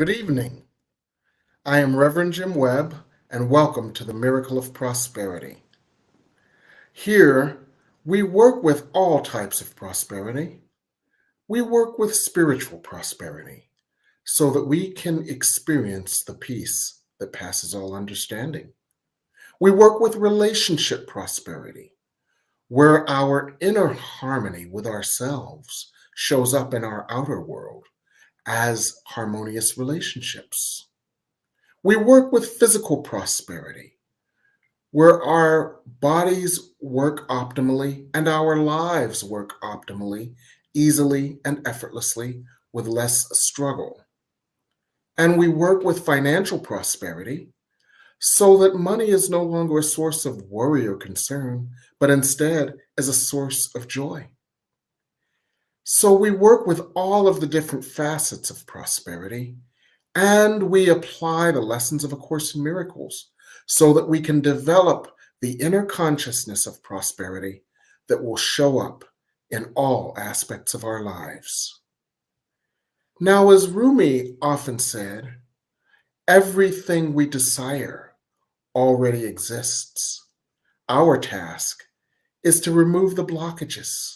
Good evening. I am Reverend Jim Webb, and welcome to the Miracle of Prosperity. Here, we work with all types of prosperity. We work with spiritual prosperity so that we can experience the peace that passes all understanding. We work with relationship prosperity, where our inner harmony with ourselves shows up in our outer world as harmonious relationships. We work with physical prosperity, where our bodies work optimally and our lives work optimally, easily and effortlessly, with less struggle. And we work with financial prosperity so that money is no longer a source of worry or concern, but instead is a source of joy. So we work with all of the different facets of prosperity, and we apply the lessons of A Course in Miracles so that we can develop the inner consciousness of prosperity that will show up in all aspects of our lives. Now, as Rumi often said, everything we desire already exists. Our task is to remove the blockages.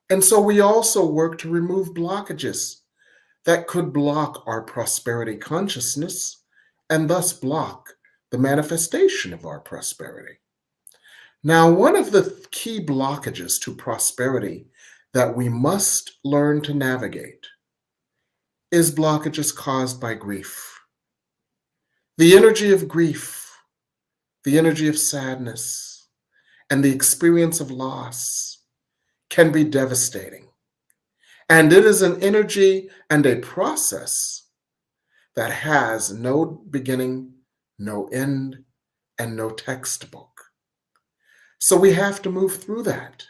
And so we also work to remove blockages that could block our prosperity consciousness and thus block the manifestation of our prosperity. Now, one of the key blockages to prosperity that we must learn to navigate is blockages caused by grief. The energy of grief, the energy of sadness, and the experience of loss can be devastating. And it is an energy and a process that has no beginning, no end, and no textbook. So we have to move through that.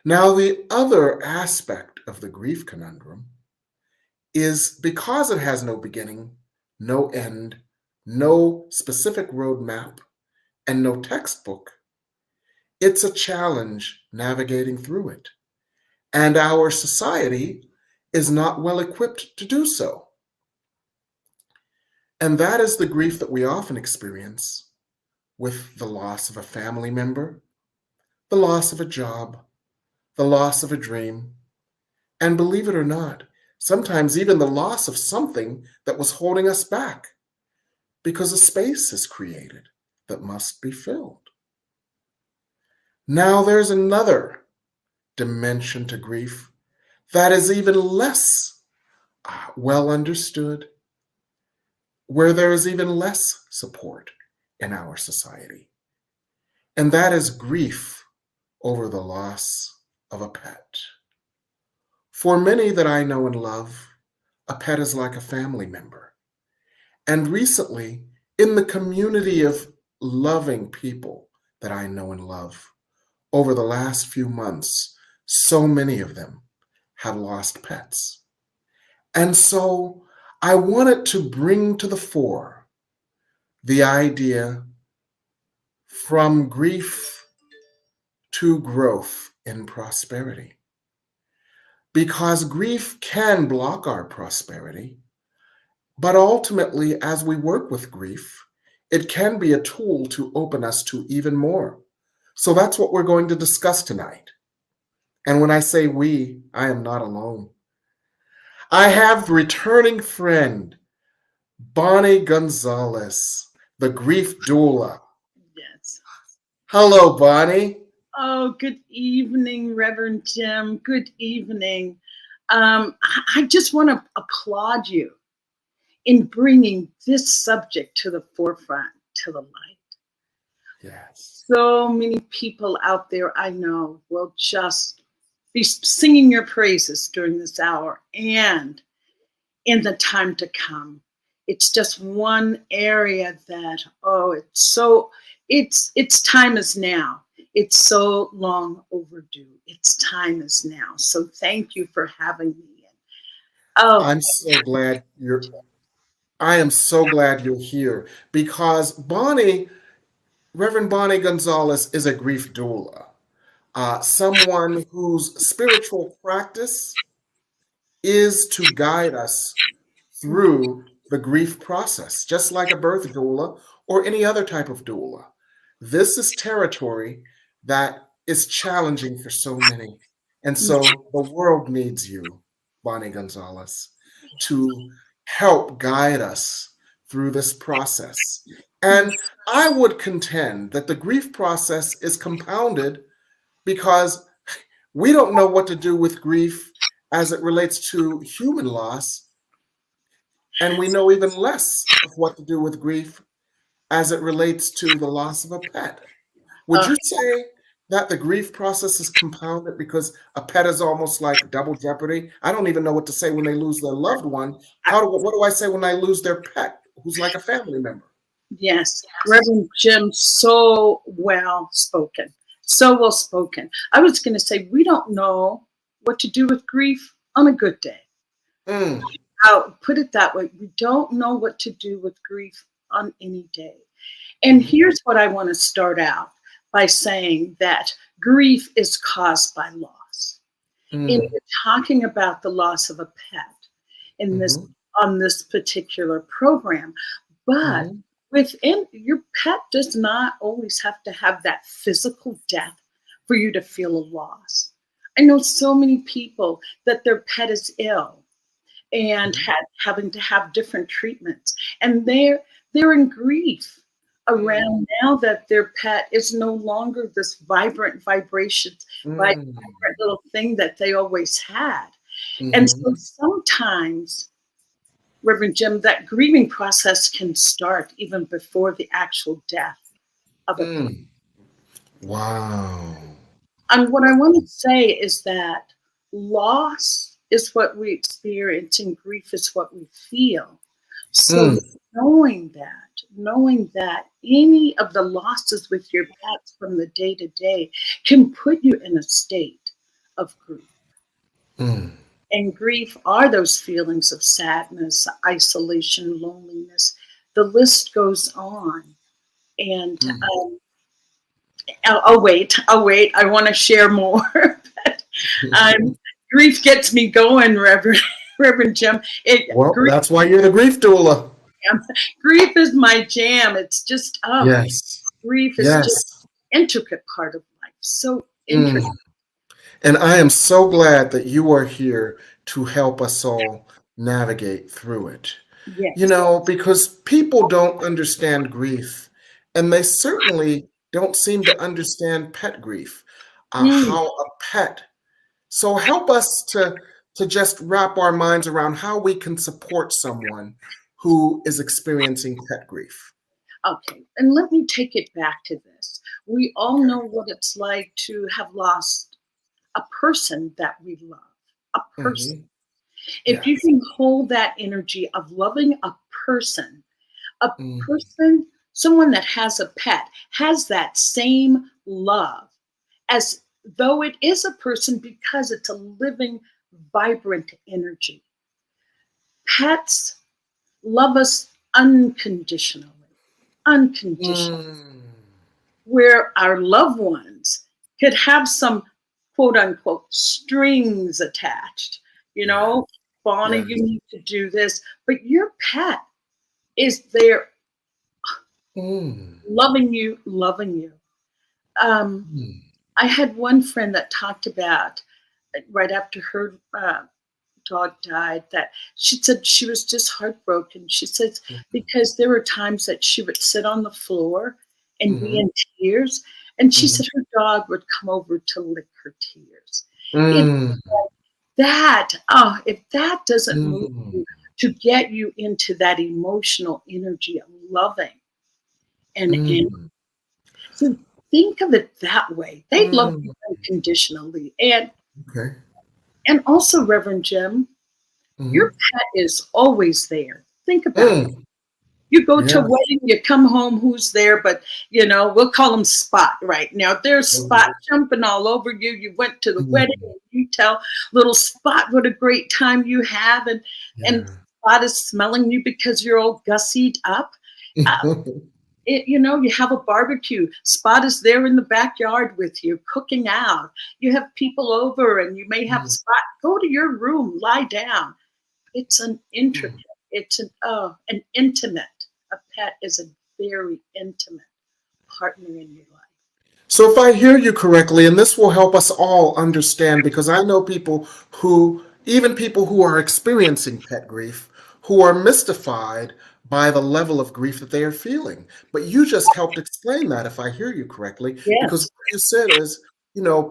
Now, the other aspect of the grief conundrum is because it has no beginning, no end, no specific roadmap, and no textbook, it's a challenge navigating through it. And our society is not well equipped to do so. And that is the grief that we often experience with the loss of a family member, the loss of a job, the loss of a dream, and believe it or not, sometimes even the loss of something that was holding us back because a space is created that must be filled. Now there's another dimension to grief that is even less well understood, where there is even less support in our society. And that is grief over the loss of a pet. For many that I know and love, a pet is like a family member. And recently, in the community of loving people that I know and love, over the last few months, so many of them have lost pets. And so I wanted to bring to the fore the idea from grief to growth in prosperity. Because grief can block our prosperity, but ultimately, as we work with grief, it can be a tool to open us to even more. So that's what we're going to discuss tonight. And when I say we, I am not alone. I have returning friend, Bonnie Gonzalez, the grief doula. Yes. Hello, Bonnie. Oh, good evening, Reverend Jim. Good evening. I just want to applaud you in bringing this subject to the forefront, to the light. Yes. So many people out there I know will just be singing your praises during this hour and in the time to come. It's just one area that, its time is now. It's so long overdue. Its time is now. So thank you for having me. Oh, I'm so glad I am so glad you're here because Reverend Bonnie Gonzalez is a grief doula, someone whose spiritual practice is to guide us through the grief process, just like a birth doula or any other type of doula. This is territory that is challenging for so many. And so the world needs you, Bonnie Gonzalez, to help guide us through this process. And I would contend that the grief process is compounded because we don't know what to do with grief as it relates to human loss, and we know even less of what to do with grief as it relates to the loss of a pet. Would Uh, you say that the grief process is compounded because a pet is almost like double jeopardy? I don't even know what to say when they lose their loved one. What do I say when I lose their pet, who's like a family member? yes, Reverend Jim, so well spoken. So well spoken. I was going to say, we don't know what to do with grief on a good day. Mm, I'll put it that way. We don't know what to do with grief on any day. And mhm, here's what I want to start out by saying, that grief is caused by loss. And mm, we're talking about the loss of a pet in this mhm, on this particular program. But mhm, within your pet does not always have to have that physical death for you to feel a loss. I know so many people that their pet is ill and mhm, having to have different treatments, and they're in grief mm, around now that their pet is no longer this vibrant vibrant mm, little thing that they always had. And so mhm, sometimes, Reverend Jim, that grieving process can start even before the actual death of a pet. mm. Wow. And what I want to say is that loss is what we experience and grief is what we feel. So Mm, knowing that any of the losses with your pets from the day to day can put you in a state of grief. mm, And grief are those feelings of sadness, isolation, loneliness. The list goes on. And mm. I'll wait. I'll wait. I want to share more. But, grief gets me going, Reverend Jim. Well, Grief, that's why you're the grief doula. grief is my jam. It's just, Yes. grief is just Yes. an intricate part of life. So intricate. Mm. And I am so glad that you are here to help us all navigate through it. You Yes. know, because people don't understand grief, and they certainly don't seem to understand pet grief, Mm. how a pet. So help us to just wrap our minds around how we can support someone who is experiencing pet grief. Okay. And let me take it back to this. We all Okay. know what it's like to have lost a person that we love. A person. Hmm. If you Yes. can hold that energy of loving a Mm, person, someone that has a pet, has that same love as though it is a person because it's a living, vibrant energy. Pets love us unconditionally, unconditionally, mm, where our loved ones could have some quote unquote strings attached. You yeah. know, Bonnie, Yeah. you need to do this, but your pet is there Mm, loving you, loving you. Um, mm, I had one friend that talked about right after her dog died that she said she was just heartbroken. She says mhm, because there were times that she would sit on the floor and be mhm, in tears, and she mhm, said her dog would come over to lick her tears. It mm, that oh, if that doesn't move mm, you to get you into that emotional energy of loving and mm, so think of it that way. They love you mm. unconditionally. Okay. And also, Reverend Jim, your Mhm. pet is always there. Think about it. Mm, You go to a yes. wedding, you come home, who's there? But we'll call them Spot right now. There's Mhm, Spot jumping all over you. You went to the wedding, mm, and you tell little Spot what a great time you have, and yeah. Spot is smelling you because you're all gussied up. Uh, you have a barbecue. Spot is there in the backyard with you, cooking out. You have people over, and you may have Mm, Spot go to your room, lie down. It's an intricate mm, an intimate. A pet is a very intimate partner in your life. So if I hear you correctly, and this will help us all understand, because I know people who, even people who are experiencing pet grief, who are mystified by the level of grief that they are feeling. But you just helped explain that, if I hear you correctly, because Yes. what you said is,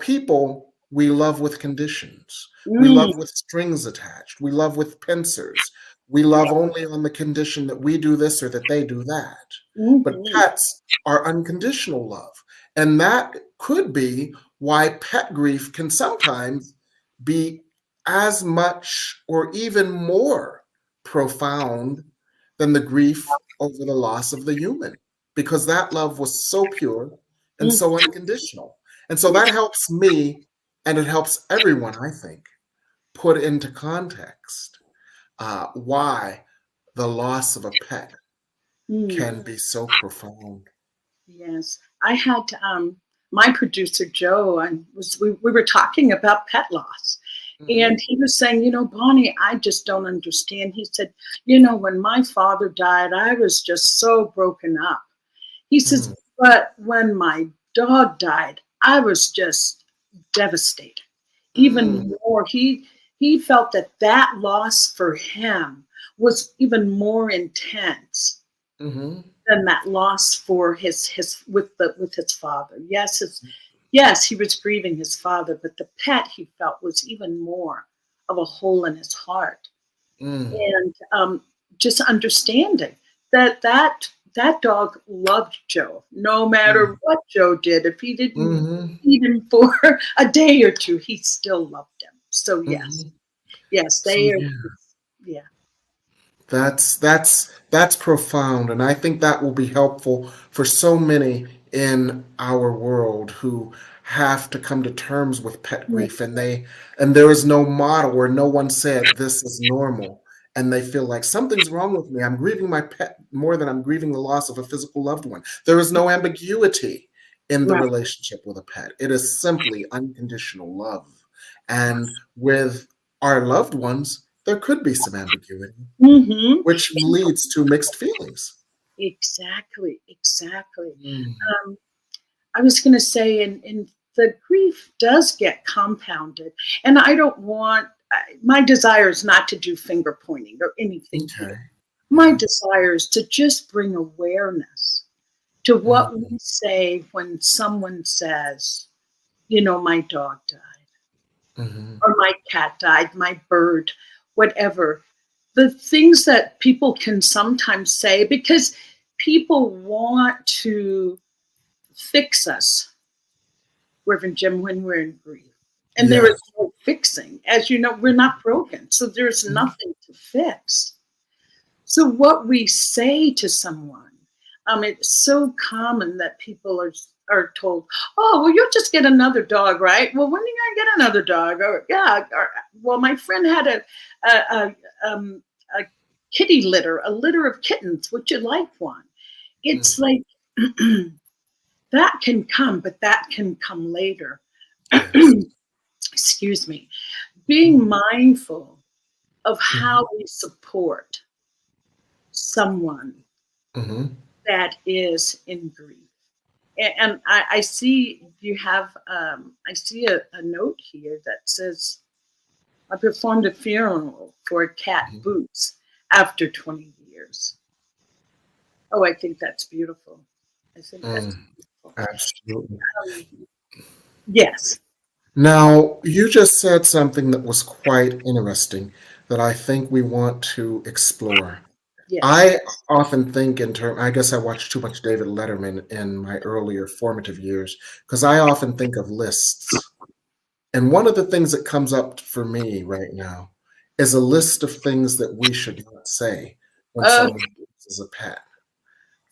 people we love with conditions. We Mm, love with strings attached. We love with pincers. We love only on the condition that we do this or that they do that. But mhm, pets are unconditional love. And that could be why pet grief can sometimes be as much or even more profound than the grief over the loss of the human, because that love was so pure and mm, so unconditional. And so that helps me, and it helps everyone, I think, put into context why the loss of a pet mm. can be so profound. Yes, I had my producer Joe, and we were talking about pet loss, and Mhm. he was saying, Bonnie, I just don't understand. He said, when my father died, I was just so broken up. He says, Mm, but when my dog died, I was just devastated. Even mm, more, he felt that loss for him was even more intense mhm, than that loss for his with his father. Yes, he was grieving his father, but the pet he felt was even more of a hole in his heart. mm, And just understanding that dog loved Joe, no matter mm, what Joe did. If he didn't mhm, feed him for a day or two, he still loved him. So yes, mhm. yes, So they are. yeah, Yeah. that's profound, and I think that will be helpful for so many in our world who have to come to terms with pet grief, and there is no model where no one said this is normal, and they feel like something's wrong with me. I'm grieving my pet more than I'm grieving the loss of a physical loved one. There is no ambiguity in the Right. relationship with a pet. It is simply unconditional love, and with our loved ones, there could be some ambiguity, Mm-hmm. which leads to mixed feelings. Exactly. Exactly. Mm, Um, I was going to say, and the grief does get compounded, and I don't want my desire is not to do finger pointing or anything here. okay. My Yeah. desire is to just bring awareness to what we Mm, say when someone says, my dog died, mhm, or my cat died, my bird, whatever. The things that people can sometimes say because people want to fix us, Reverend Jim, when we're in grief. And there is yes. no fixing. As you know, we're not broken. So there's Mhm, nothing to fix. So what we say to someone, it's so common that people are told, "Oh, well, you'll just get another dog, right? Well, when are you gonna get another dog?" Or yeah, or, well, my friend had a kitty litter, a litter of kittens. Would you like one? It's mm, like that can come, but that can come later. yes. Excuse me. Being mindful of Mhm, how we support someone mhm, that is in grief. And I see you have, I see a note here that says, I performed a funeral for a cat, mhm, Boots, after 20 years. Oh, I think that's beautiful. I think that's mm, beautiful. absolutely. Um, yes. Now, you just said something that was quite interesting that I think we want to explore. Yes. I often think in terms, I guess I watched too much David Letterman in my earlier formative years, because I often think of lists. And one of the things that comes up for me right now is a list of things that we should not say when Uh, someone loses a pet.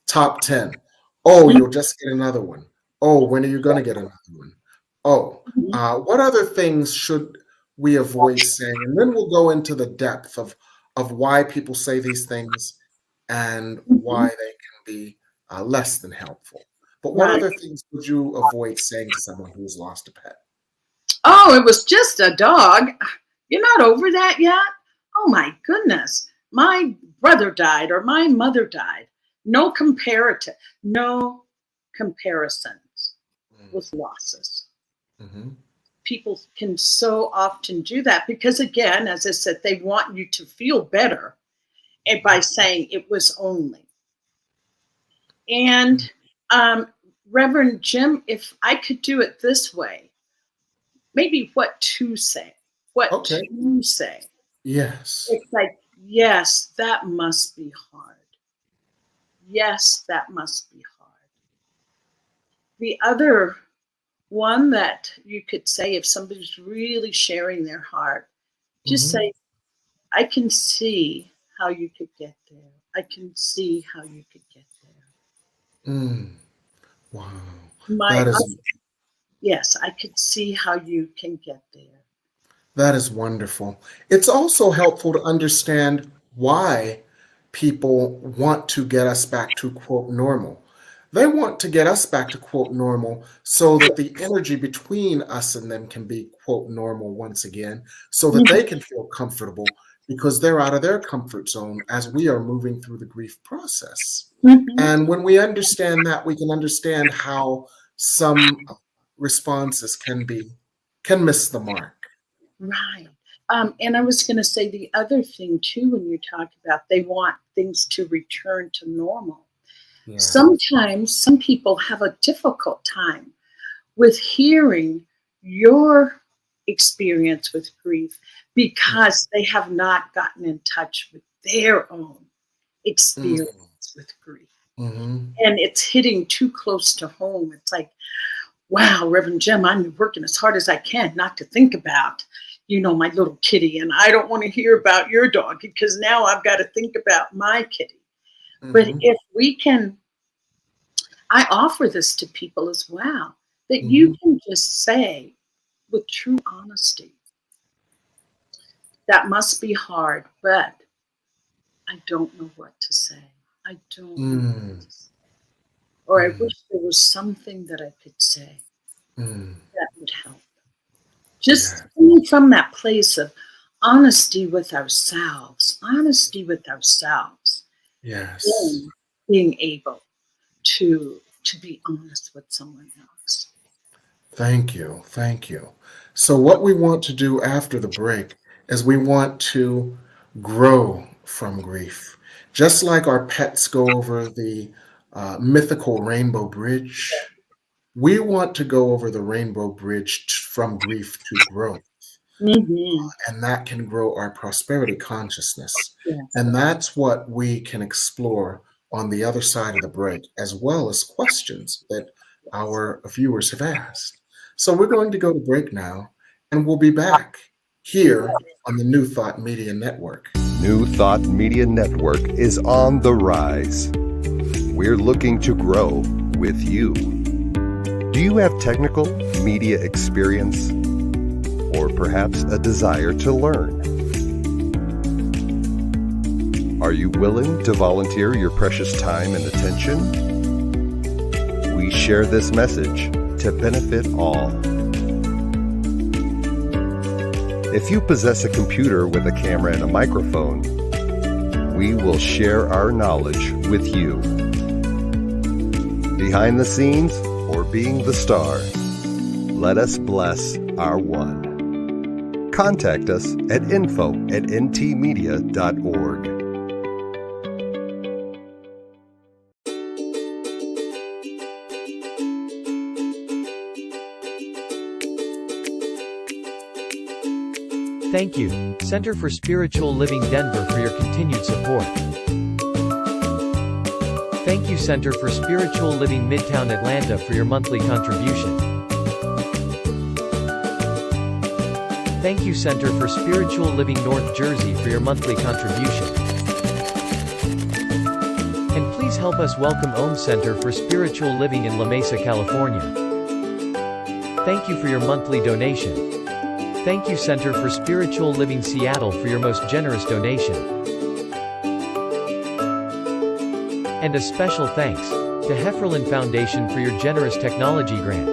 Top 10. Oh, you'll just get another one. Oh, when are you going to get another one? Oh, what other things should we avoid saying? And then we'll go into the depth of why people say these things and why mhm. they can be less than helpful. But what Right. other things would you avoid saying to someone who's lost a pet? Oh, it was just a dog. You're not over that yet? Oh my goodness. my brother died or my mother died. No comparative, no comparisons with losses. Mm-hmm. People can so often do that because, again, as I said, they want you to feel better and by saying it was only. And Reverend Jim, if I could do it this way, maybe what to say. What Okay. to say. Yes. It's like, yes, that must be hard. Yes, that must be hard. The other one that you could say if somebody's really sharing their heart, just Mm-hmm. say, I can see how you could get there. I can see how you could get there. Mm. Wow. My That is yes, I could see how you can get there. that is wonderful. It's also helpful to understand why people want to get us back to quote normal. They want to get us back to quote normal so that the energy between us and them can be quote normal once again, so that they can feel comfortable because they're out of their comfort zone as we are moving through the grief process. Mhm. And when we understand that, we can understand how some responses can miss the mark. Right. And I was going to say the other thing too, when you talk about they want things to return to normal. Yeah. Sometimes some people have a difficult time with hearing your experience with grief because they have not gotten in touch with their own Mm. experience with grief. Mhm. And it's hitting too close to home. It's like, wow, Reverend Jim, I'm working as hard as I can not to think about, my little kitty. And I don't want to hear about your dog because now I've got to think about my kitty. But Mhm. if we can, I offer this to people as well, that you Mhm. can just say with true honesty, that must be hard, but I don't know what to say. I don't know what Mm. to say. Or I Mm. wish there was something that I could say Mm. that would help. Just Yeah. coming from that place of honesty with ourselves, Yes. then being able to be honest with someone else. Thank you. Thank you. So what we want to do after the break is we want to grow from grief. Just like our pets go over the mythical rainbow bridge, we want to go over the rainbow bridge from grief to growth. Mm-hmm. And that can grow our prosperity consciousness. Yes. And that's what we can explore on the other side of the break, as well as questions that Yes. our viewers have asked. So we're going to go to break now, and we'll be back here on the New Thought Media Network. New Thought Media Network is on the rise. We're looking to grow with you. Do you have technical media experience? Or perhaps a desire to learn? Are you willing to volunteer your precious time and attention? We share this message to benefit all. If you possess a computer with a camera and a microphone, we will share our knowledge with you. Behind the scenes or being the star, let us bless our one. Contact us at info@ntmedia.org. Thank you, Center for Spiritual Living Denver, for your continued support. Thank you, Center for Spiritual Living Midtown Atlanta, for your monthly contribution. Thank you, Center for Spiritual Living North Jersey, for your monthly contribution. And please help us welcome Om Center for Spiritual Living in La Mesa, California. Thank you for your monthly donation. Thank you, Center for Spiritual Living Seattle, for your most generous donation. And a special thanks to Hefferlin Foundation for your generous technology grant.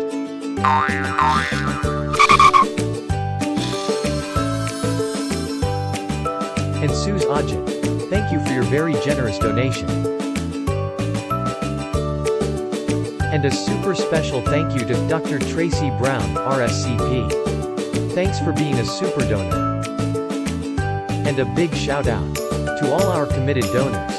And Suze Ajit. Thank you for your very generous donation. And a super special thank you to Dr. Tracy Brown, RSCP. Thanks for being a super donor. And a big shout out to all our committed donors.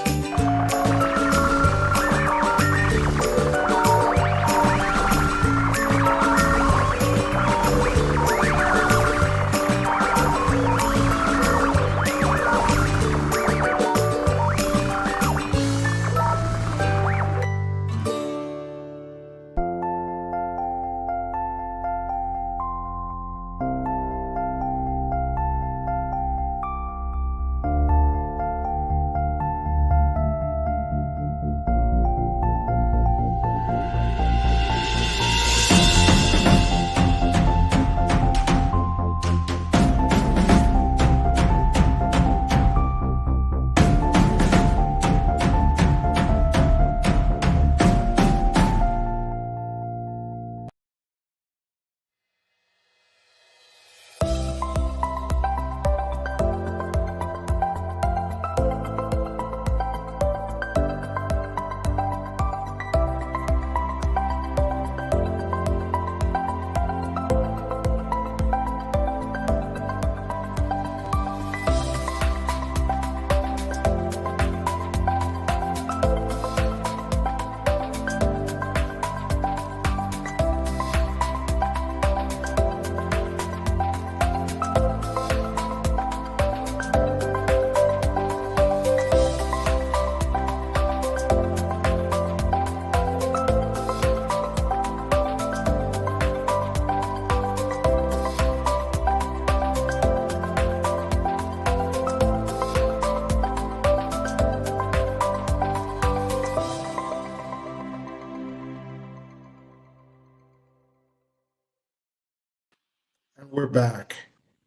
And we're back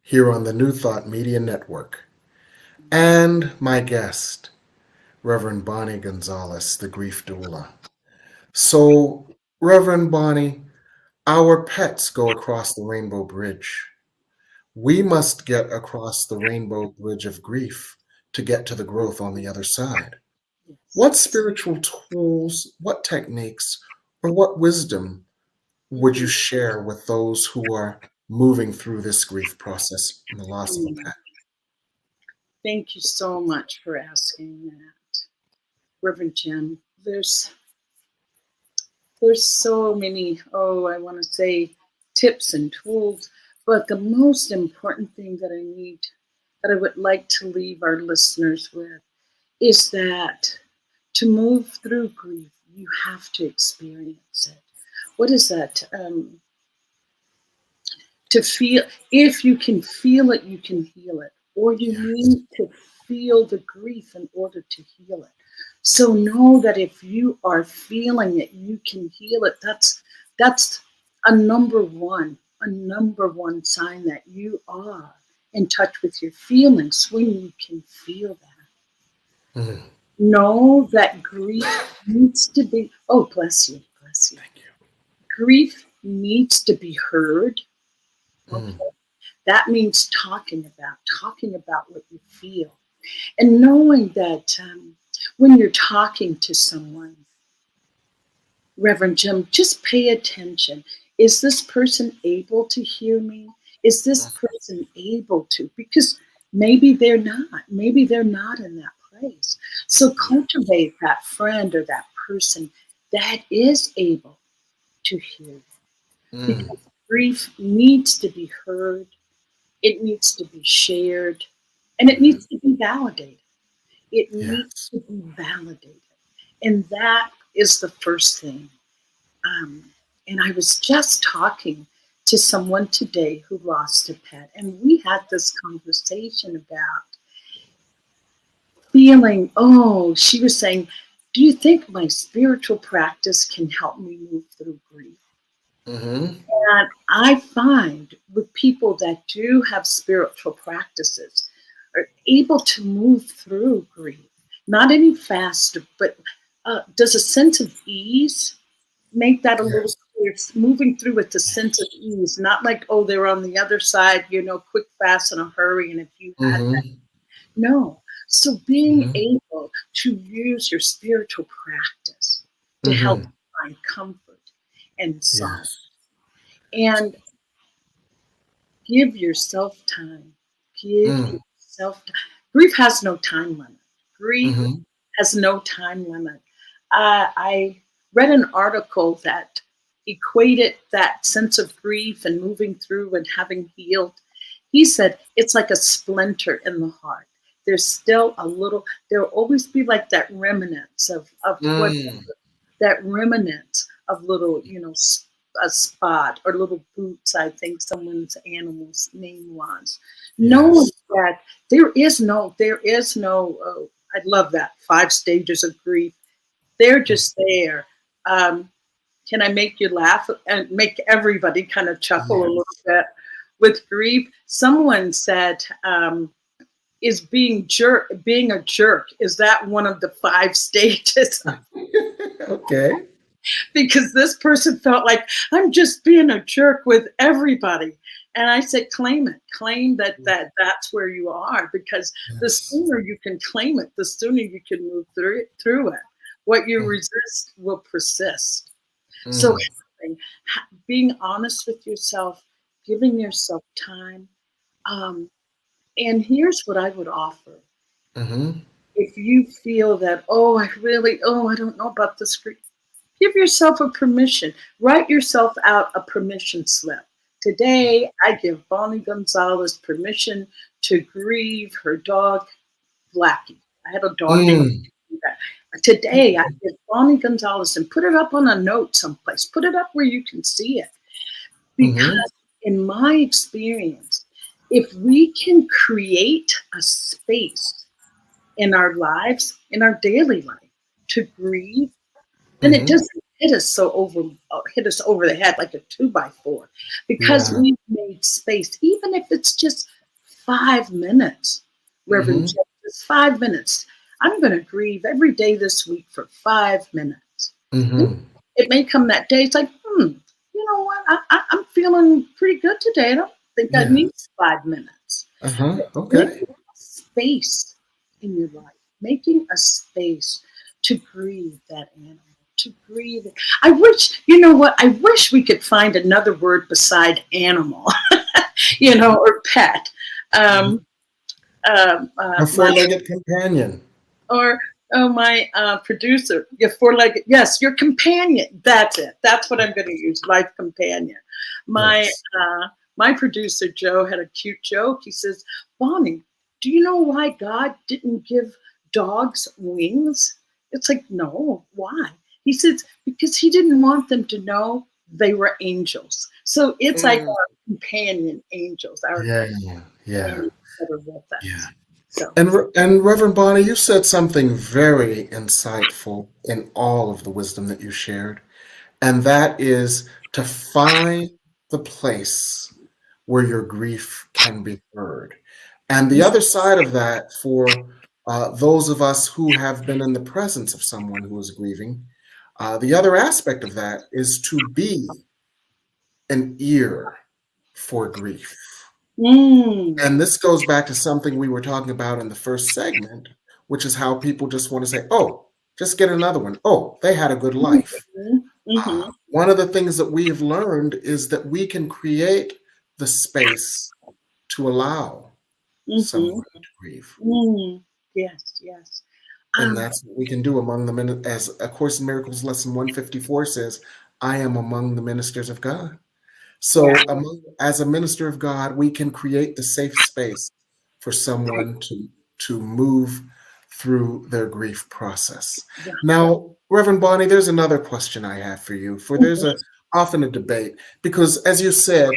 here on the New Thought Media Network. And my guest, Reverend Bonnie Gonzalez, the grief doula. So, Reverend Bonnie, our pets go across the rainbow bridge. We must get across the rainbow bridge of grief to get to the growth on the other side. What spiritual tools, what techniques, or what wisdom would you share with those who are moving through this grief process and the loss of a pet? Thank you so much for asking that, Reverend Jim. There's so many, I want to say tips and tools, but the most important thing that I would like to leave our listeners with is that to move through grief, you have to experience it. What is that? To feel, if you can feel it, you can heal it. Or you need to feel the grief in order to heal it. So know that if you are feeling it, you can heal it. That's a number one sign that you are in touch with your feelings, when you can feel that. Mm-hmm. Know that grief needs to be, bless you. Thank you. Grief needs to be heard. Okay. That means talking about what you feel, and knowing that when you're talking to someone, Reverend Jim, just pay attention. Is this person able to hear me? Is this person able to? Because maybe they're not. Maybe they're not in that place. So cultivate that friend or that person that is able to hear you. Because grief needs to be heard. It needs to be shared, and it needs to be validated. It needs to be validated. And that is the first thing. And I was just talking to someone today who lost a pet, and we had this conversation about feeling, she was saying, do you think my spiritual practice can help me move through grief? Mm-hmm. And I find with people that do have spiritual practices are able to move through grief, not any faster, but does a sense of ease make that a little clear? Moving through with a sense of ease, not like, they're on the other side, quick, fast, in a hurry. And if you had that, no. So being Mhm. able to use your spiritual practice to help Mhm. find comfort and solace, Yes. and give yourself time. Give Mm. yourself time. Grief has no time limit. Grief Mhm. has no time limit. I read an article that equated that sense of grief and moving through and having healed. He said it's like a splinter in the heart. There's still a little, there'll always be like that remnants of what, Mm. that remnant of little, a spot or little boots, I think someone's animal's name was. Knowing Yes. that there is no, I love that, 5 stages of grief. They're just there. Um, can I make you laugh and make everybody kind of chuckle a little Yes. bit with grief? Someone said, is being a jerk, is that one of the 5 stages? Okay. Because this person felt like I'm just being a jerk with everybody. And I said, claim it, claim that's where you are, because the Yes. sooner you can claim it, the sooner you can move through it. What you Mm. resist will persist. So Mm. being honest with yourself, giving yourself time. Um, and here's what I would offer. Mhm. If you feel that, I don't know about this grief, give yourself a permission. Write yourself out a permission slip. Today, I give Bonnie Gonzalez permission to grieve her dog, Blackie. I had a dog named Mm. that. Today, I give Bonnie Gonzalez, and put it up on a note someplace. Put it up where you can see it. Mhm. Because in my experience, if we can create a space in our lives, in our daily life, to grieve, then it Mhm. doesn't hit us over the head like a 2x4, because Yeah. we've made space, even if it's just 5 minutes. Reverend Mhm. Jeff, just 5 minutes. I'm going to grieve every day this week for 5 minutes. And Mhm. it may come that day. It's like, you know what? I'm feeling pretty good today. I don't think I Yeah. need 5 minutes. Uh-huh. But Okay. making a space in your life, making a space to grieve that animal, to grieve it. I wish, you know what? I wish we could find another word beside animal, or pet. Mhm. Um, A my four-legged companion. or my producer, your four-legged, yes, your companion. That's it. That's what I'm going to use. Life companion. My Yes. my producer Joe had a cute joke. He says, "Bonnie, do you know why God didn't give dogs wings?" It's like, no, why? He says, because he didn't want them to know they were angels. So it's like Mm. our companion angels, our Yeah. Yeah. angels that are with Yeah. us. So And Reverend Bonnie, you said something very insightful in all of the wisdom that you shared, and that is to find the place where your grief can be heard. And the other side of that, for those of us who have been in the presence of someone who is grieving, the other aspect of that is to be an ear for grief. mm, And this goes back to something we were talking about in the first segment, which is how people just want to say, oh, just get another one. Oh, they had a good life. mhm, mhm, One of the things that we have learned is that we can create the space to allow mhm, someone to grieve. mm. Yes, yes. And Um, that's what we can do among the men, as A Course in Miracles lesson 154 says, I am among the ministers of God. yeah. So, as a minister of God, we can create the safe space for someone to move through their grief process. Yeah. Now, Reverend Bonnie, there's another question I have for you. For there's often a debate because, as you said,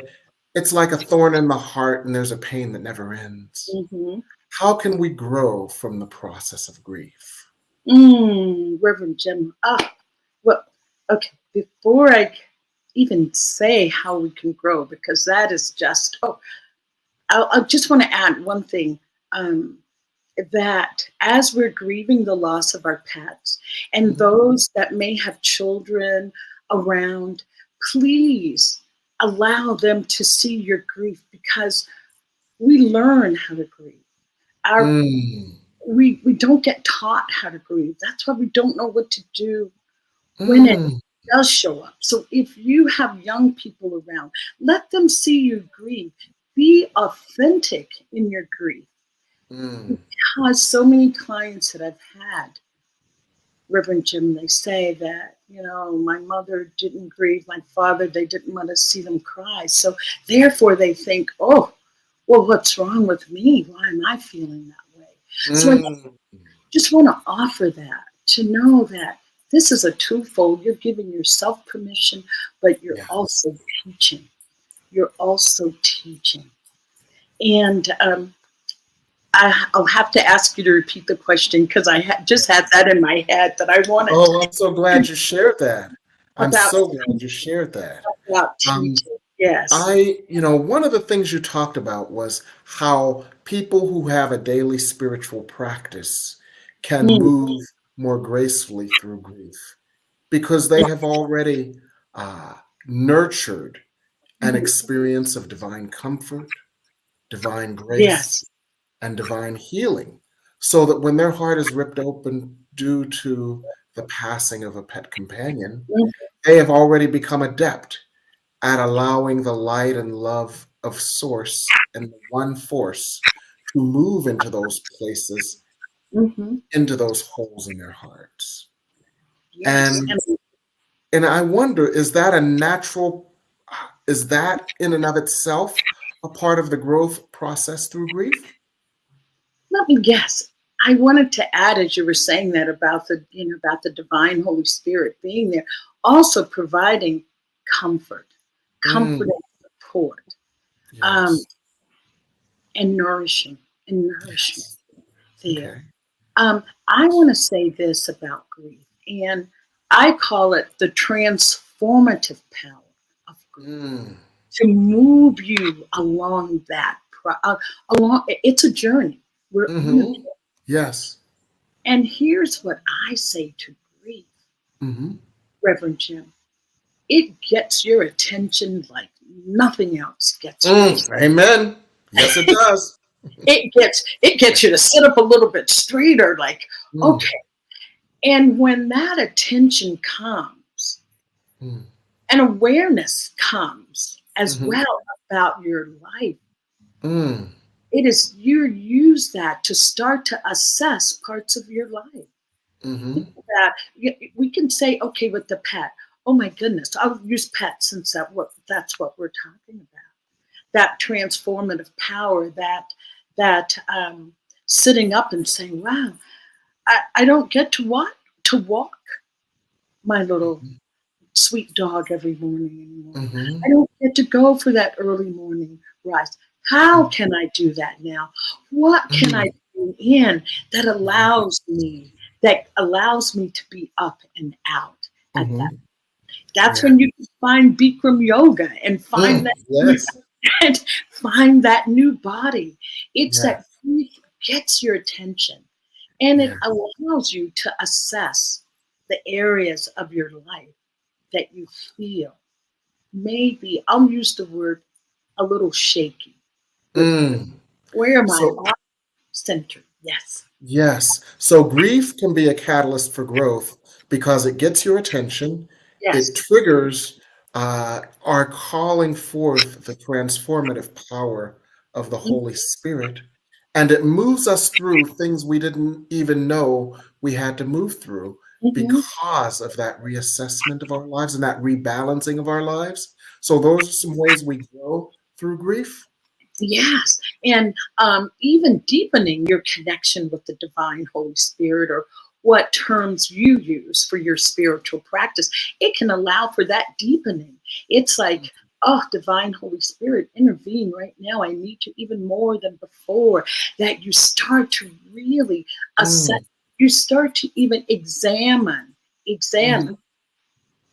it's like a thorn in the heart, and there's a pain that never ends. Mhm. How can we grow from the process of grief? Reverend Jim. Well, okay. Before I even say how we can grow, because that is just, I just want to add one thing. Um, that as we're grieving the loss of our pets, and Mhm. those that may have children around, please allow them to see your grief, because we learn how to grieve. Our Mm. we don't get taught how to grieve. That's why we don't know what to do when it Mm, does show up. So if you have young people around, let them see you grieve. Be authentic in your grief. mm, Because so many clients that I've had, Reverend Jim, they say that, my mother didn't grieve, my father, they didn't want to see them cry. So therefore they think, oh, well, what's wrong with me? Why am I feeling that way? So I mm. just want to offer that, to know that this is a twofold. You're giving yourself permission, but you're Yeah. also teaching. You're also teaching. And I'll have to ask you to repeat the question because I just had that in my head that I wanted Oh, I'm so glad you shared that. I'm about so glad you shared that. Um, teaching. Yes. one of the things you talked about was how people who have a daily spiritual practice can Mm, move more gracefully through grief because they have already uh, nurtured an mhm. experience of divine comfort, divine grace, Yes. and divine healing, so that when their heart is ripped open due to the passing of a pet companion, Mm, they have already become adept at allowing the light and love of Source and the one force to move into those places, mhm. into those holes in their hearts. Yes. And I wonder, is that in and of itself a part of the growth process through grief? Let me guess. I wanted to add, as you were saying that about the divine Holy Spirit being there, also providing comfort, comfort Mm, and support, um, yes. and nourishment Yes. there. Okay. I want to say this about grief, and I call it the transformative power of grief Mm, to move you along along. It's a journey. We're on a journey. mm-hmm. Yes. And here's what I say to grief, Mm-hmm. Reverend Jim. It gets your attention like nothing else gets your Mm, amen. Yes, it attention. does. It gets you to sit up a little bit straighter, like, Mm, okay. And when that attention comes, mm, and awareness comes as mm-hmm. well about your life, Mm, it is you use that to start to assess parts of your life. mm-hmm. That we can say, okay, with the pet, oh my goodness, I'll use pet since that's what we're talking about. That transformative power, that sitting up and saying, wow, I don't get to walk my little sweet dog every morning anymore. Mm-hmm. I don't get to go for that early morning rise. How can I do that now? What can I Mm, do in that mm, allows me to be up and out at that? mm-hmm. That's Yeah. when you can find Bikram yoga and find Mm, that yes. and find that new body. It's Yeah. that grief gets your attention and it Yeah. allows you to assess the areas of your life that you feel maybe, I'll use the word, a little shaky with grief. Mm. Where am I So off center? Yes. yes. So grief can be a catalyst for growth because it gets your attention. It Yes. triggers our calling forth the transformative power of the Holy Spirit. And it moves us through things we didn't even know we had to move through Mm-hmm. because of that reassessment of our lives and that rebalancing of our lives. So those are some ways we grow through grief. Yes. And even deepening your connection with the divine Holy Spirit, or what terms you use for your spiritual practice, it can allow for that deepening. It's like, oh, divine Holy Spirit, intervene right now. I need you even more than before. That you start to really assess, Mm, you start to even examine mhm.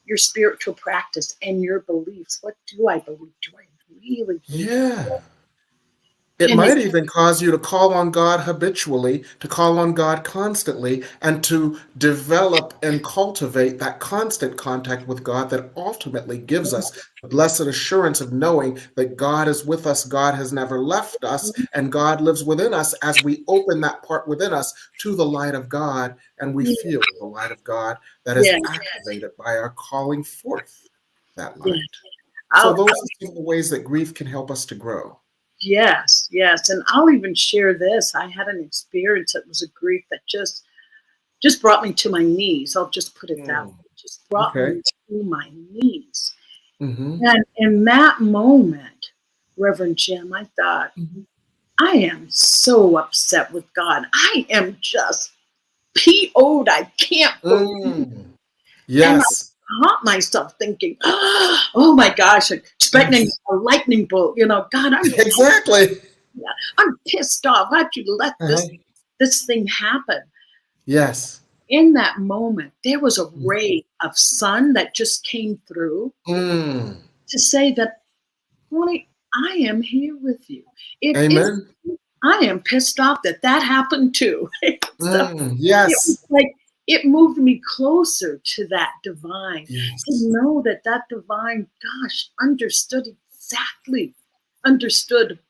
your spiritual practice and your beliefs. What do I believe? Do I really believe? Yeah. It And might even cause you to call on God habitually, to call on God constantly, and to develop and cultivate that constant contact with God that ultimately gives us the blessed assurance of knowing that God is with us, God has never left us, and God lives within us as we open that part within us to the light of God, and we feel the light of God that is yeah, activated by our calling forth that yeah. light. So I'll, those are some of the ways that grief can help us to grow. yes, yes. And I'll even share this. I had an experience that was a grief that just brought me to my knees. I'll just put it that way. Mm. Just brought Okay. me to my knees. Mm-hmm. And in that moment, Reverend Jim, I thought, Mhm. I am so upset with God. I am just PO'd. I can't believe. Mm. And I Yes. caught myself thinking, oh my gosh, expecting Yes. a lightning bolt. God, Exactly. I'm pissed off. How'd you let Uh-huh. this thing happen? Yes. In that moment, there was a Mm. ray of sun that just came through Mm. to say that, honey, I am here with you. It is. Amen. I am pissed off that happened too. So it was Yes. like it moved me closer to that divine, to Yes. know that divine, gosh, understood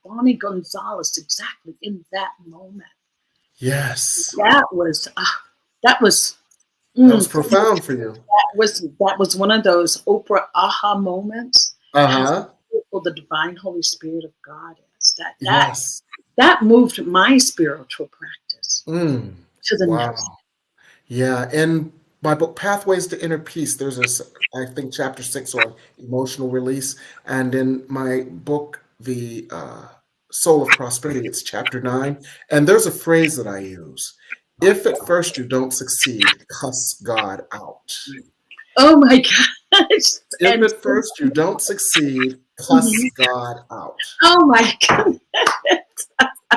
Bonnie Gonzalez exactly in that moment. Yes. That was That was for me, profound for you. that was one of those Oprah aha moments. How Uh-huh. beautiful the divine Holy Spirit of God is. Yes. That moved my spiritual practice Mm. to the Wow. next. Yeah. In my book, Pathways to Inner Peace, there's I think, chapter 6 on emotional release. And in my book, The Soul of Prosperity, it's chapter 9. And there's a phrase that I use. If at first you don't succeed, cuss God out. Oh my gosh! If And at first you don't succeed, cuss mhm. God out. Oh my god!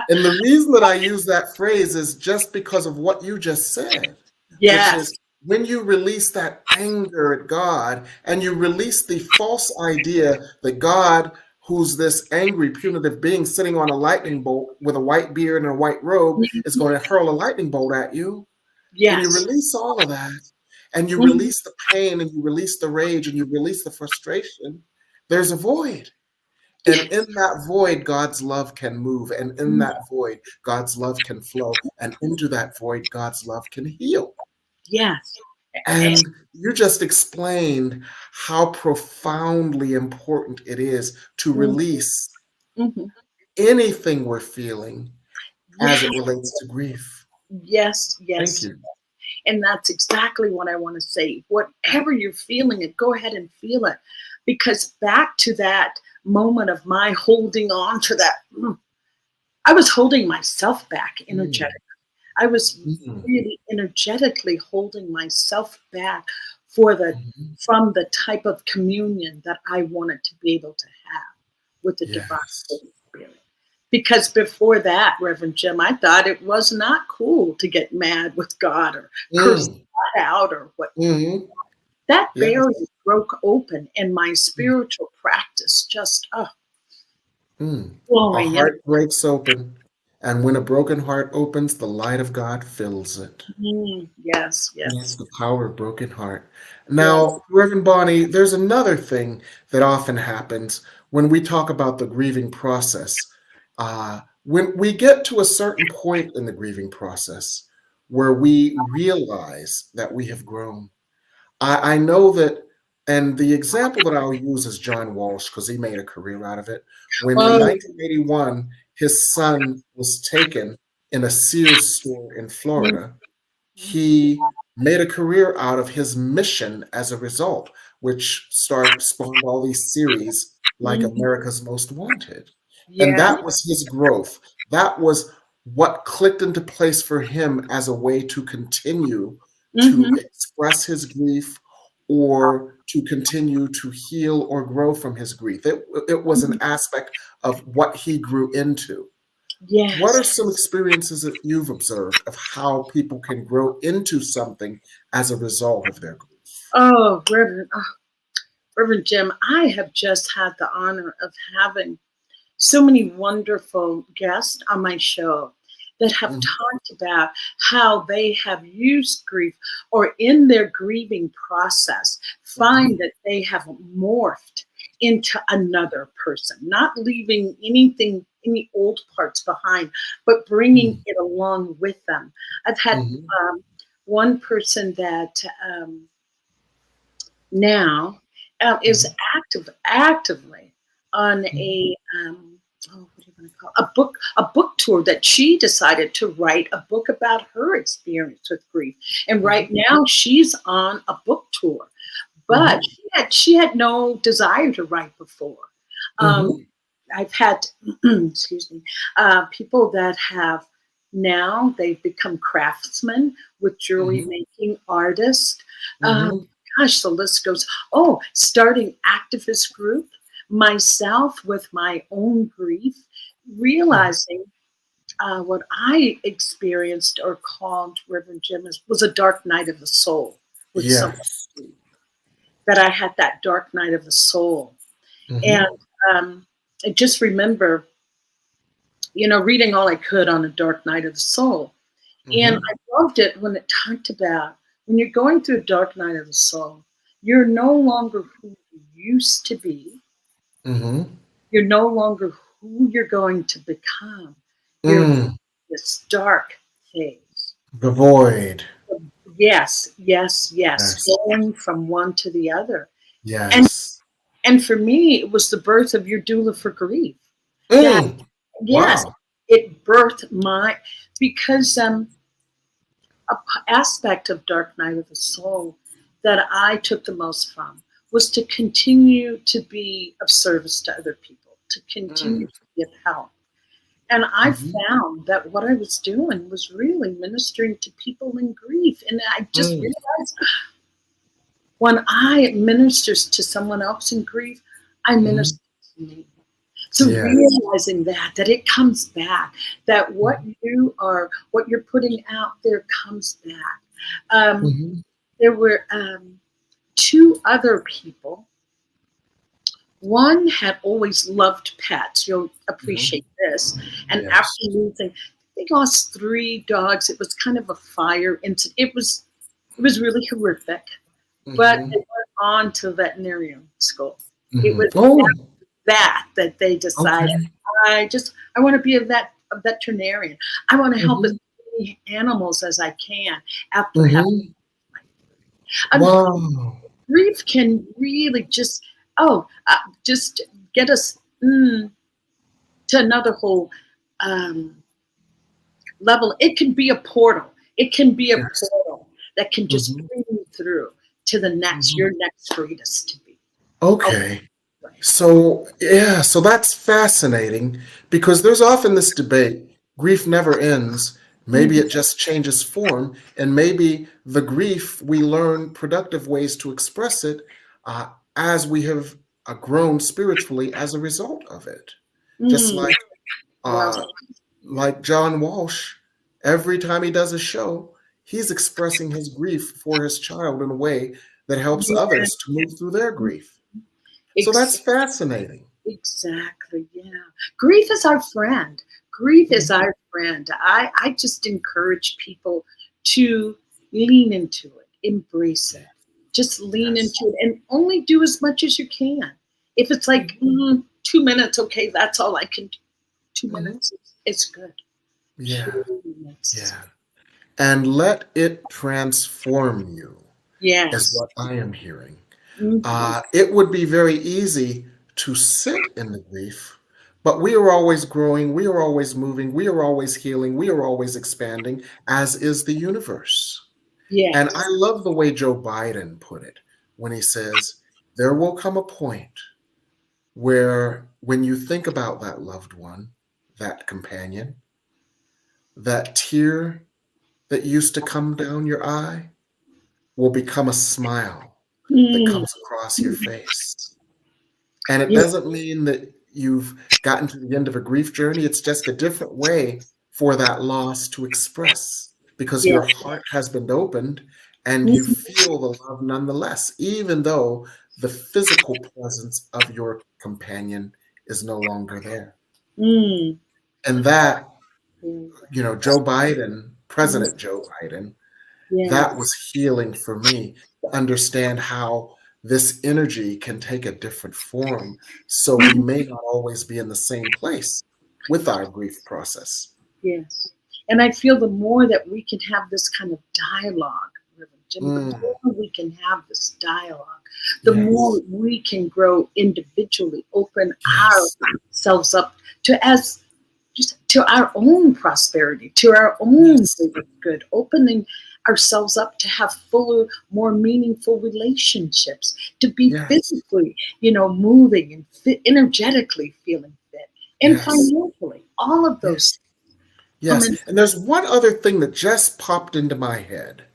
And the reason that I use that phrase is just because of what you just said, which Yes. is when you release that anger at God and you release the false idea that God, who's this angry, punitive being sitting on a lightning bolt with a white beard and a white robe, is going to hurl a lightning bolt at you. When you Yes. release all of that and you Mhm. release the pain and you release the rage and you release the frustration, there's a void. And in that void, God's love can move. And in that void, God's love can flow. And into that void, God's love can heal. Yes. And you just explained how profoundly important it is to release Mhm. anything we're feeling as Yes. it relates to grief. Yes. Thank Yes. you. And that's exactly what I want to say. Whatever you're feeling it, go ahead and feel it. Because back to that moment of my holding on to that, I was holding myself back Mm, energetically. I was mm, really energetically holding myself back for the mhm. from the type of communion that I wanted to be able to have with the divine Yes. Holy Spirit. Because before that, Reverend Jim, I thought it was not cool to get mad with God or curse Mm, God out or what. mhm. That barrier Yes. broke open, and my spiritual practice just Mm. A flowing. And heart breaks open, and when a broken heart opens, the light of God fills it. yes, That's yes, the power of broken heart. yes. Now, Reverend Bonnie, there's another thing that often happens when we talk about the grieving process. When we get to a certain point in the grieving process where we realize that we have grown, I know that, and the example that I'll use is John Walsh because he made a career out of it. When in Oh, 1981, his son was taken in a Sears store in mm, Florida, he made a career out of his mission as a result, which spawned all these series like mhm, America's Most Wanted. And yeah. that was his growth. That was what clicked into place for him as a way to continue to Hmm. express his grief or to continue to heal or grow from his grief. It was an aspect of what he grew into. What Yes. are some experiences that you've observed of how people can grow into something as a result of their grief? Reverend Jim, I have just had the honor of having so many wonderful guests on my show that have Mhm. talked about how they have used grief or in their grieving process find that they have morphed into another person, not leaving anything, any old parts behind, but bringing it along with them. I've had Mhm. one person that now is Mhm. actively on Mhm. a what do you want to call it? A book tour that she decided to write a book about her experience with grief, and right Mhm. now she's on a book tour, but Mhm. she had no desire to write before. um, Mhm. I've had excuse me, people that have now they've become craftsmen with jewelry Mhm. making, artists. um, Mhm. Gosh, the list goes. Oh, starting activist group, myself with my own grief, Mhm. realizing what I experienced or called Reverend Jim was a dark night of the soul with someone, Yes. that I had that dark night of the soul. And Mhm. um, I just remember, reading all I could on a dark night of the soul. And Mhm. I loved it when it talked about when you're going through a dark night of the soul, you're no longer who you used to be. Mhm. You're no longer who you're going to become. You're Mm. this dark phase. The void. Yes, yes, yes. Yes. Going from one to the other. And Yes. and for me, it was the birth of your doula for grief. That Mm. yes, Wow. it birthed my because aspect of Dark Night of the Soul that I took the most from was to continue to be of service to other people, to continue Mm. to be of help. And I Mhm. found that what I was doing was really ministering to people in grief. And I just Mm. realized when I minister to someone else in grief, I Mhm. minister to me. So Yes. realizing that it comes back, that Mhm. what you're putting out there comes back. Um, Mhm. there were two other people. One had always loved pets. You'll Mhm. appreciate this. And after Yes. losing, they lost three dogs. It was kind of a fire incident. It was really horrific. But Mhm. they went on to veterinarian school. It Mhm. was Oh, that they decided, okay. I want to be a veterinarian. I want to help as Mhm. many animals as I can after having. Mhm. And Wow. grief can really just get us to another whole um, level. It can be a portal. It can be a Yes. portal that can just Mhm. bring you through to the next, Mhm. your next greatest to be. Oh, Okay. right. So, yeah, so that's fascinating because there's often this debate. Grief never ends. Maybe Mhm. it just changes form, and maybe the grief we learn productive ways to express it uh, as we have grown spiritually as a result of it. Just Mm, well, uh, like John Walsh, every time he does a show, he's expressing his grief for his child in a way that helps yeah, others to move through their grief. So that's ex- fascinating. exactly. Yeah. Grief is our friend. Grief is Mhm. our friend. I just encourage people to lean into it, embrace it. Just lean Yes. into it and only do as much as you can. If it's like Mhm. 2 minutes, okay, that's all I can do. Two Mhm. minutes, it's good. Yeah, 2 minutes is yeah. And let it transform you, is yes. what I am hearing. Mhm. It would be very easy to sit in the grief, but we are always growing, we are always moving, we are always healing, we are always expanding, as is the universe. And I Yes. love the way Joe Biden put it when he says, there will come a point where when you think about that loved one, that companion, that tear that used to come down your eye will become a smile that Mm. comes across your face. And it Yeah. doesn't mean that you've gotten to the end of a grief journey. It's just a different way for that loss to express because Yeah. your heart has been opened and you Mhm. feel the love nonetheless, even though the physical presence of your companion is no longer there. Mm. And that, Mm. Joe Biden, Mm. President Joe Biden, that Yes. was healing for me to understand how this energy can take a different form. So we may not always be in the same place with our grief process. Yes. And I feel the more that we can have this kind of dialogue, Reverend Jim, the Mm, more we can have this dialogue, the yes, more we can grow individually, open yes, ourselves up to as just to our own prosperity, to our own yes, greater good, opening ourselves up to have fuller, more meaningful relationships, to be yes, physically, moving and energetically feeling fit, and yes, financially, all of yes, those come yes. in. And there's one other thing that just popped into my head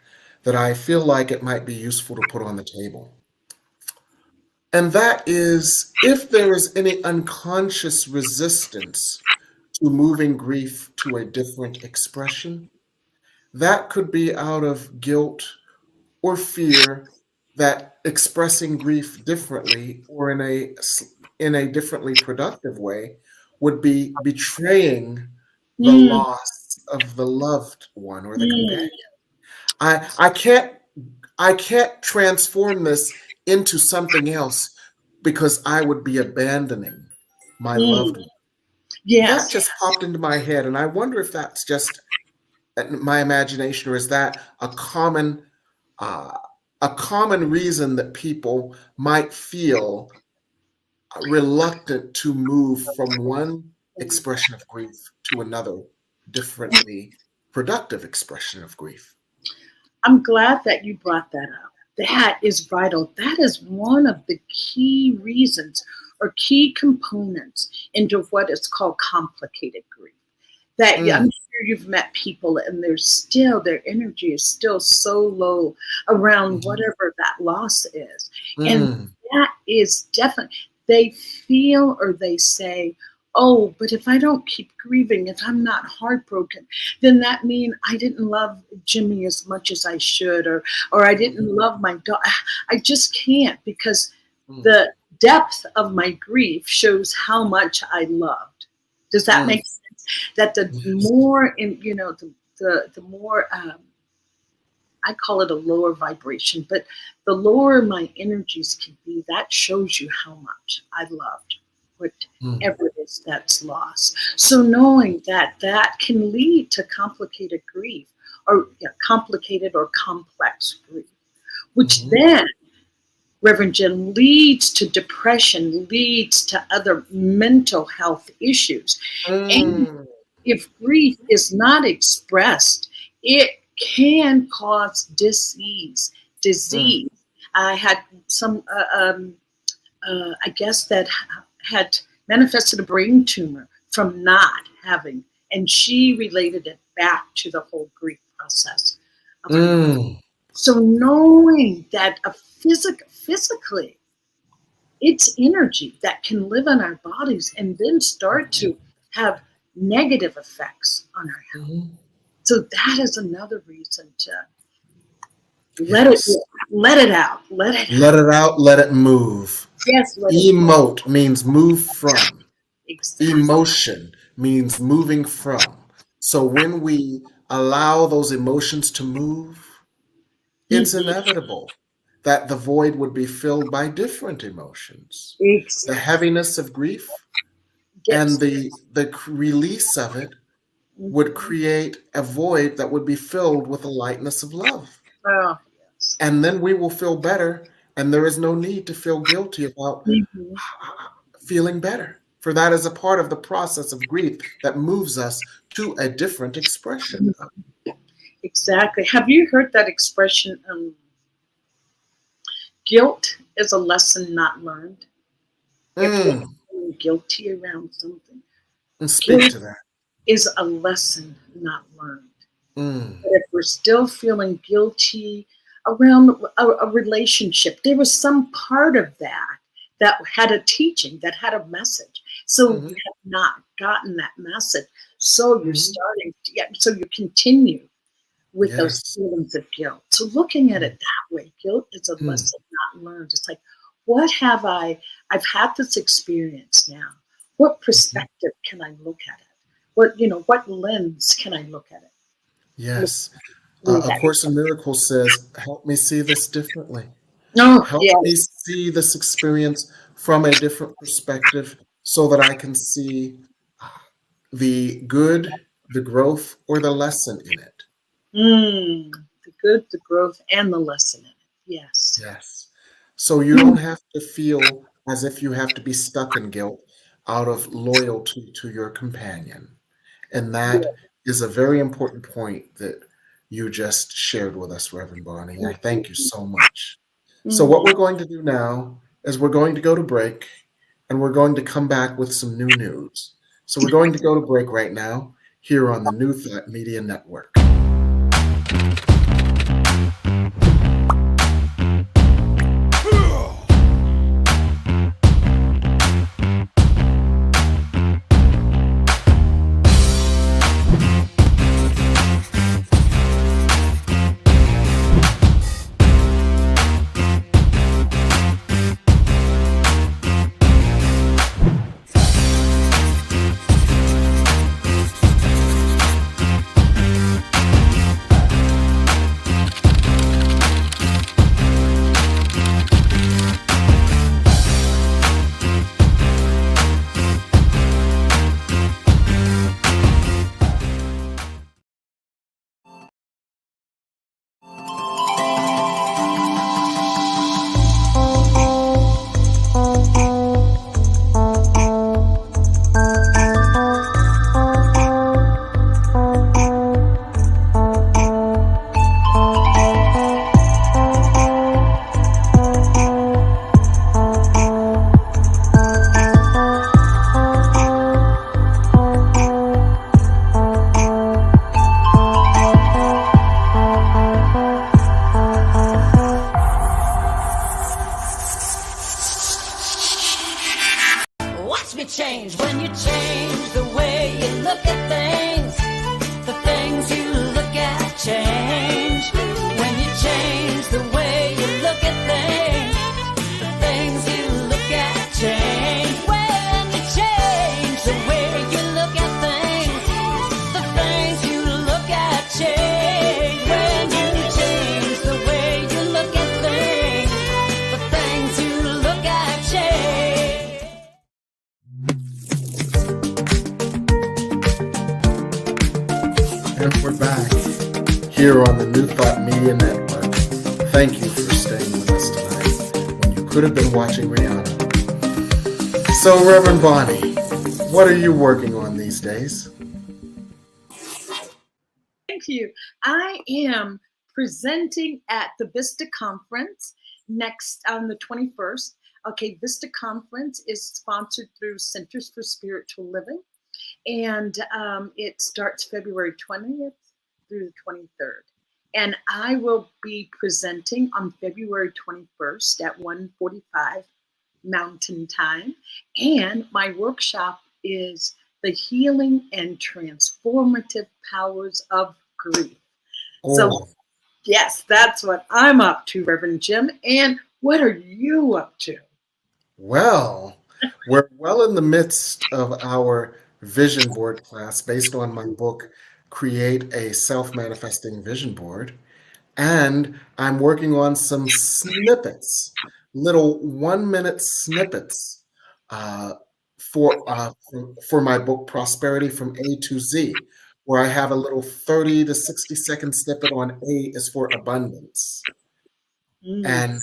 that I feel like it might be useful to put on the table. And that is if there is any unconscious resistance to moving grief to a different expression, that could be out of guilt or fear that expressing grief differently or in a differently productive way would be betraying the Mm, loss of the loved one or the companion. mm, I can't transform this into something else because I would be abandoning my loved mm. one. That Yes. just popped into my head, and I wonder if that's just my imagination, or is that uh, a common reason that people might feel reluctant to move from one expression of grief to another, differently productive expression of grief. I'm glad that you brought that up. That is vital. That is one of the key reasons or key components into what is called complicated grief. That I'm Mm, sure you've met people and their energy is still so low around mhm, whatever that loss is. And mm, that is definitely, they feel or they say, oh, but if I don't keep grieving, if I'm not heartbroken, then that means I didn't love Jimmy as much as I should, or I didn't mhm, love my daughter. I just can't because mm, the depth of my grief shows how much I loved. Does that mm. make sense? That the Yes. more in the more I call it a lower vibration, but the lower my energies can be, that shows you how much I loved Mm, whatever it is that's lost. So knowing that that can lead to complicated grief or complicated or complex grief, which mhm, then Reverend Jim leads to depression, leads to other mental health issues. And mm, if grief is not expressed, it can cause mm, disease. I had some, I guess, that had manifested a brain tumor from not having, and she related it back to the whole grief process of her loss. mm, So knowing that physically, it's energy that can live in our bodies and then start to have negative effects on our health. mhm. So that is another reason to let it Yes. let it out. Let it Let out. it out, let it move. Yes, let it move. Emote means move from. Exactly. Emotion means moving from. So when we allow those emotions to move, it's Mhm. inevitable that the void would be filled by different emotions. The Exactly. heaviness of grief and Yes. the release of it would Mhm. create a void that would be filled with the lightness of love. Oh, yes. And then we will feel better, and there is no need to feel guilty about Mhm. feeling better. For that is a part of the process of grief that moves us to a different expression of. Exactly. Have you heard that expression? Guilt is a lesson not learned. If we're Mm, feeling guilty around something, and speak guilt to that. is a lesson not learned. Mm, But if we're still feeling guilty around a relationship, there was some part of that that had a teaching, that had a message. So you mhm, have not gotten that message. So you're mhm. starting, so you continue with those Yes. feelings of guilt. So looking at Mm, it that way, guilt is a mm, lesson not learned. It's like, what have I've had this experience now. What perspective can I look at it? What lens can I look at it? Yes. Look A at Course in Miracles says, help me see this differently. Oh, Help me yes. see this experience from a different perspective so that I can see the good, the growth, or the lesson in it. The good, the growth, and the lesson in it. Yes. Yes. So you don't have to feel as if you have to be stuck in guilt out of loyalty to your companion. And that is a very important point that you just shared with us, Reverend Bonnie. I thank you so much. So what we're going to do now is we're going to go to break, and we're going to come back with some new news. So we're going to go to break right now here on the New Thought Media Network. Watch me change when you change the way you look at things. The things you look at change. When you change the way you look at things. The things you look at change. When you change the way you look at things. The things you look at change. When you change the way you look at things. The things you look at change. And we're back here on the New Thought Media Network. Thank you for staying with us tonight when you could have been watching Rihanna. So, Reverend Bonnie, what are you working on these days? Thank you. I am presenting at the Vista Conference next on the 21st. Okay, Vista Conference is sponsored through Centers for Spiritual Living, and it starts February 20th through the 23rd. And I will be presenting on February 21st at 1:45 Mountain Time. And my workshop is the healing and transformative powers of grief. So, yes, that's what I'm up to, Reverend Jim. And what are you up to? Well, we're well in the midst of our vision board class based on my book, Create a Self-Manifesting Vision Board. And I'm working on some snippets, little 1-minute snippets for my book, Prosperity from A to Z, where I have a little 30 to 60-second snippet on A is for abundance. And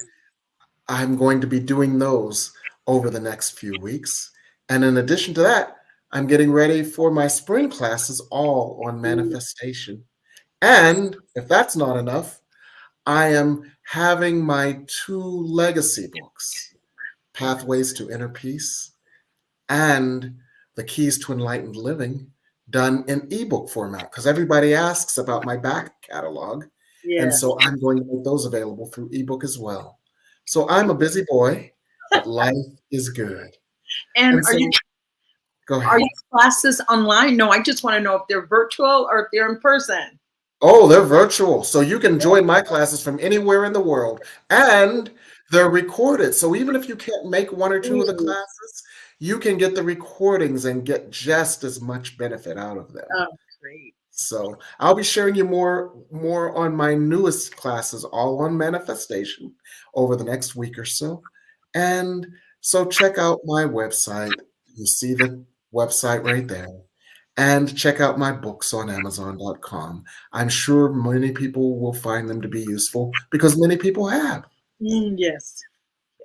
I'm going to be doing those over the next few weeks. And in addition to that, I'm getting ready for my spring classes all on manifestation. And if that's not enough, I am having my 2 legacy books, Pathways to Inner Peace and The Keys to Enlightened Living, done in ebook format, because everybody asks about my back catalog. Yeah. And so I'm going to make those available through ebook as well. So I'm a busy boy, but life is good. And so, go ahead. Are your classes online? No, I just want to know if they're virtual or if they're in person. Oh, they're virtual. So you can join my classes from anywhere in the world. And they're recorded. So even if you can't make 1 or 2 of the classes, you can get the recordings and get just as much benefit out of them. Oh, great. So I'll be sharing you more on my newest classes, all on manifestation, over the next week or so. And so check out my website. You see the website right there. And check out my books on Amazon.com. I'm sure many people will find them to be useful because many people have. Yes.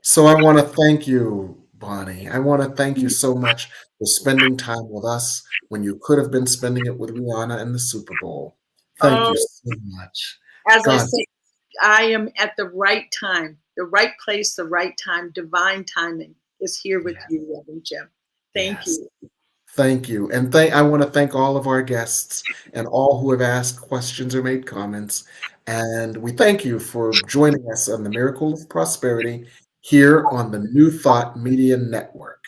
So I want to thank you, Bonnie. I want to thank you so much for spending time with us when you could have been spending it with Rihanna in the Super Bowl. Thank you Oh, so much. as I God, say, I am at the right time, the right place, the right time. Divine timing is here with you, Reverend Jim. Thank yes. you. Thank you. And I want to thank all of our guests and all who have asked questions or made comments. And we thank you for joining us on the Miracle of Prosperity here on the New Thought Media Network.